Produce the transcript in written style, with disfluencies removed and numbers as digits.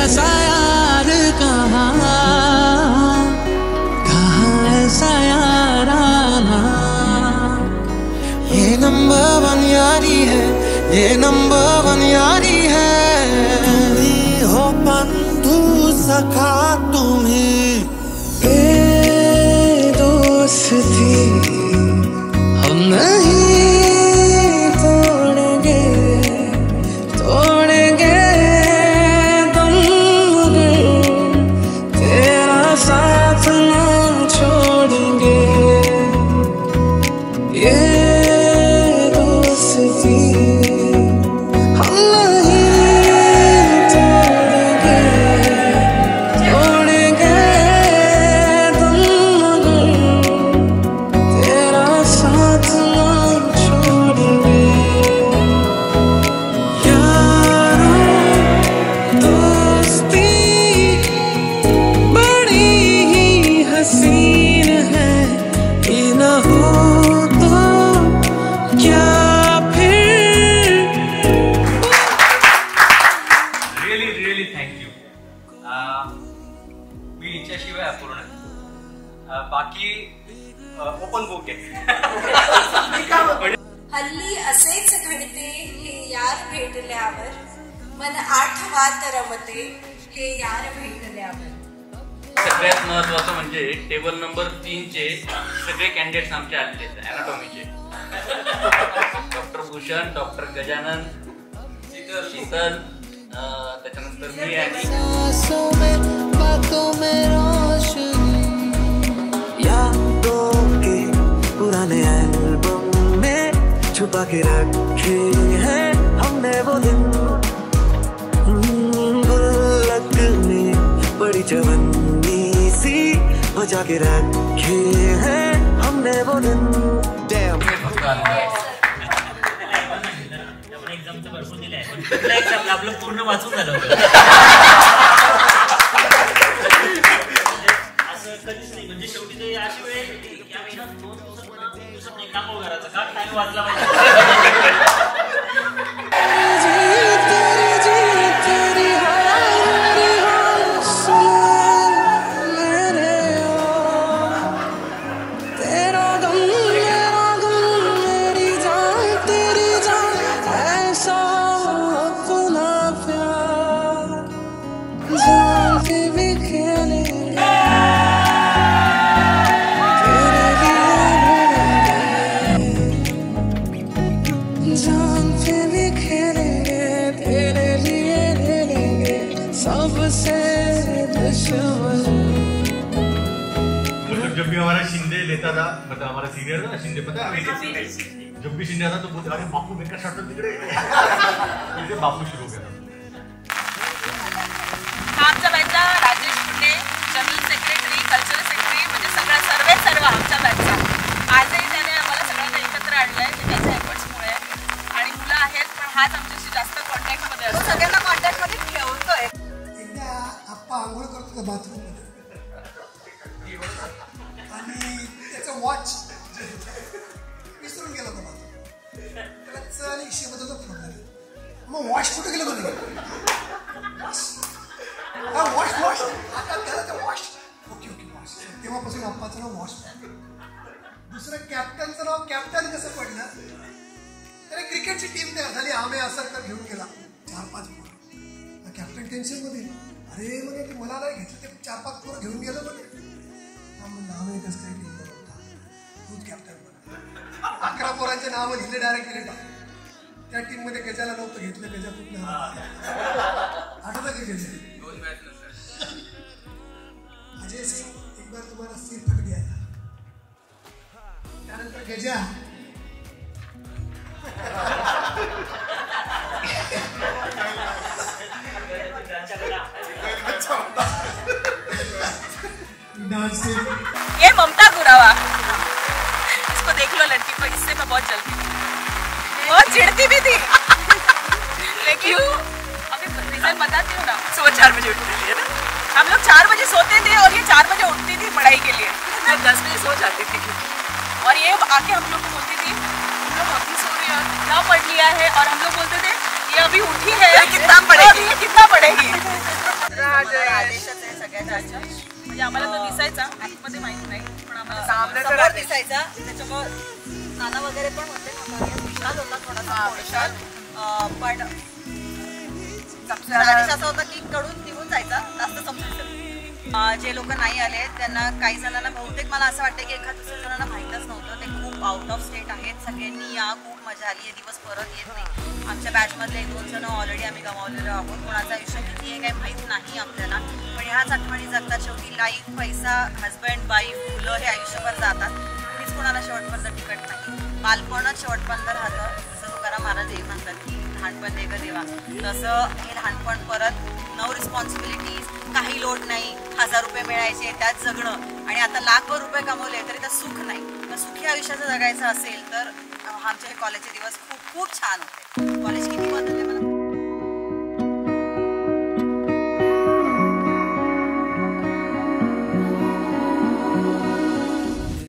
ऐसा यार कहाँ ऐसा यार आना। ये नंबर 1 यारी है, ये नंबर 1 यारी है। तुम्ही हो बंधु सखा तुम्ही, ये दोस्ती हम नहीं तोड़ेंगे तुम मगर तेरा साथ ना छोड़ेंगे। ये दोस्ती हम नहीं तोड़ेंगे तुम मगर तेरा साथ ना छोड़ेंगे। यारों दोस्ती बड़ी ही हसीन है, ये न हो तो क्या फिर। Really really thank you. मी इच्छाशिवाय अपूर्ण. बाकी ओपन बुक आहे. हल्ली असेच घडते हे यार भेटल्यावर, मन आठवात रमते हे यार भेटल्यावर. सगळ्यात महत्वाचं म्हणजे टेबल नंबर 3 चे सगळे कॅन्डिडेट्स आमचे आलेले आहेत अॅनाटॉमीचे. डॉक्टर भूषण, डॉक्टर गजानन, शीतल, त्याच्यानंतर मी आणि सांसों में बातों में रोशनी, यादों के पुराने एल्बम में छुपा के रखे हैं हमने वो दिन। गुल्लक में बड़ी चवन्नी सी बजा के रखे हैं हमने वो दिन। एक्झामचं भरपूर दिलंय, पण कुठल्या एक्झामला आपलं पूर्ण वाचून झालं होतं. असं कधीच नाही. म्हणजे शेवटी ते अशी वेळ येते की आम्ही 2 दिवसात एक्झाम वगैरे का टाइम वाचला पाहिजे. जब भी हमारा शिंदे लेता था, मतलब हमारा सीनियर था ना शिंदे, पता है जब भी शिंदे आता तो बोलते अरे बापू मेकर शॉट तिकडे. इथे बापू सुरू केला. आमच्या बॅचचा राजेश मुंडे, जनरल सेक्रेटरी, कल्चरल सेक्रेटरी, म्हणजे सर्व आमच्या बॅचचा. आजही त्याने आम्हाला सगळ्यांना एकत्र आणलंय त्याच्या एफर्ट्समुळे. आणि मुलं आहेत पण हाच आमच्याशी जास्त कॉन्टॅक्टमध्ये असतो, सगळ्यांना कॉन्टॅक्टमध्ये ठेवतोय. एकदा आप्पा आंघोळ करतो का बाथरूम मध्ये आणि त्याचं वॉच विसरून गेला होता बाथरूम. त्याला चल हिशेबत होतं प्रॉब्लेम. मग वॉश कुठे गेलं मध्ये वॉश आता त्याला ते वॉश. Okay wash. तेव्हापासून आप्पाचं नाव वॉश. दुसरं कॅप्टनचं नाव कॅप्टन कसं पडलं, त्याला क्रिकेटची टीम तयार झाली. आम्ही असं घेऊन गेला 4-5 पोरं. कॅप्टन टेन्शन मध्ये, अरे म्हणे ते मला नाही घेतलं, ते 4-5 पोरं घेऊन गेलं म्हणे. आम्ही कसं काय टीम बनवता, तूच कॅप्टन बन. 11 पोरांचे नावं लिहिले डायरेक्ट दिले टाक. त्या टीम मध्ये गजाला नव्हतं घेतलं. गजा कुठलं आठवतं की गजा अजय सिंग एक बार तुम्हाला सिर फट गया था. त्यानंतर गजा ये ममता गुरावा, इसको देख लो लड़की को, इससे मैं बहुत जलती थी, बहुत चिढ़ती भी थी. लेकिन अभी रीजन बताती हूँ ना. सुबह 4 बजे उठने के लिए ना, हम लोग 4 बजे सोते थे और ये 4 बजे उठती थी पढ़ाई के लिए. मैं 10 बजे सो जाती थी और ये आके हम लोग को बोलती थी हम लोग अभी सो रही है, क्या पढ़ लिया है. और हम लोग बोलते थे ये अभी उठी है, कितना पढ़ेगी. राजेशच आहे सगळ्यात जास्त. म्हणजे आम्हाला तो दिसायचा, आतमध्ये माहित नाही, पण आम्हाला समोर दिसायचा. त्याच्यामुळे नाना वगैरे पण होते, विशाल होता थोडासा विशाल, पण राजेश असा होता की कडून निघून जायचा, जास्त समजायचं. जे लोक नाही आले त्यांना, काही जणांना बहुतेक मला असं वाटतं की एखाद दुसऱ्या जणांना माहीतच नव्हतं. ते खूप आउट ऑफ स्टेट आहेत. सगळ्यांनी या, खूप मजा आली. हे दिवस परत येत नाही. आमच्या बॅचमधले 2 जण ऑलरेडी आम्ही गमावलेलो आहोत. कोणाचं आयुष्य किती आहे काही माहीत नाही आपल्याला, पण ह्याच आठवणी जगतात. शेवटी लाईफ, पैसा, हजबंड, वाईफ, मुलं हे आयुष्यभर जातात. कुणीच कोणाला शेवटपर्यंत टिकत नाही. बालपणच शेवटपर्यंत राहतं. जसं तुकाराम महाराज हे म्हणतात की लहानपण दे ग देवा, तसं हे लहानपण परत, नो रिस्पॉन्सिबिलिटीज, काही लोड नाही. 1000 रुपये मिळायचे त्यात जगणं, आणि आता लाखभर रुपये कमवले तरी त्यात सुख नाही. तर सुखी आयुष्याचं जगायचं असेल तर आमचे हे कॉलेजचे दिवस खूप खूप छान होते. कॉलेज किती